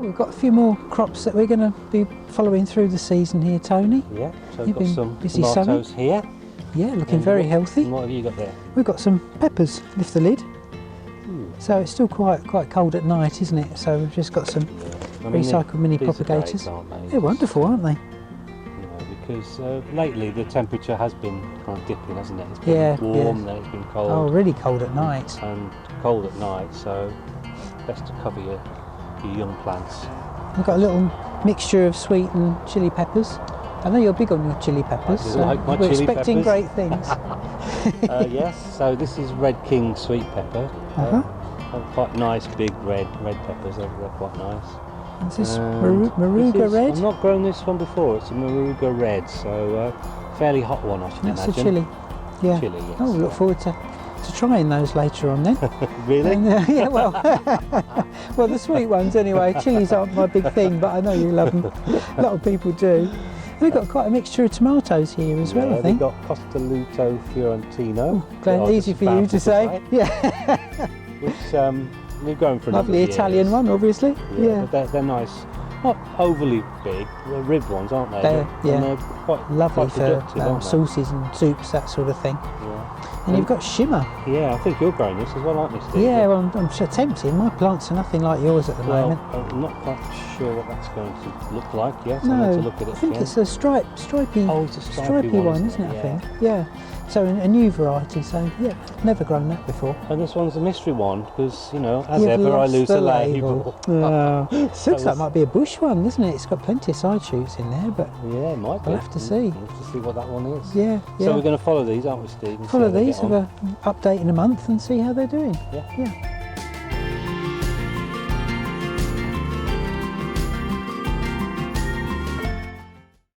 we've got a few more crops that we're going to be following through the season here, Tony. Yeah, so You've we've got been some busy tomatoes here. Yeah, looking very healthy. And what have you got there? We've got some peppers. Lift the lid. Ooh. So it's still quite cold at night, isn't it? So we've just got some recycled mini these are propagators. great, aren't they? They're wonderful, aren't they? You know, because lately the temperature has been kind of dipping, hasn't it? It's been warm, then it's been cold. Oh, really cold at night. And cold at night, so best to cover your young plants. We've got a little mixture of sweet and chili peppers. I know you're big on your chili peppers, I do so like my we're chili expecting peppers. great things. Yes, so this is Red King sweet pepper. Quite nice big red peppers, they're quite nice. Is this And Maruga red? I've not grown this one before, it's a Maruga red, so fairly hot one I should That's imagine. a chili. Yeah. Chili, yes. Oh, look forward to trying those later on then. Really? And, yeah, well, well, the sweet ones anyway. Chilies aren't my big thing, but I know you love them. A lot of people do. We've got quite a mixture of tomatoes here as well, I think. We've got Costaluto Fiorentino. Glad, easy for you to say. Yeah. Which we've grown for a Lovely number of Italian years. one, obviously. Yeah, but they're nice. Not overly big, they're ribbed ones, aren't they? Yeah. And they're quite Lovely quite for productive, aren't they? sauces and soups, that sort of thing. Yeah. And you've got shimmer. Yeah, I think you're growing this as well, aren't you, Steve? Yeah, well, I'm attempting. My plants are nothing like yours at the moment. I'm not quite sure what that's going to look like yet. I No, need to look at it I think again. it's a stripy, Oh, it's a stripy one, isn't it? yeah. I think. Yeah. So a new variety. So yeah, never grown that before. And this one's a mystery one because, you know, as You've ever, I lost lose the a label. Oh. Looks like was- it might be a bush one, doesn't it? It's got plenty of side shoots in there, but Yeah, it might be. we'll have to see. We'll have to see what that one is. yeah. So we're going to follow these, aren't we, Steve? and see follow how they these, get have on. a update in a month and see how they're doing. Yeah. Yeah.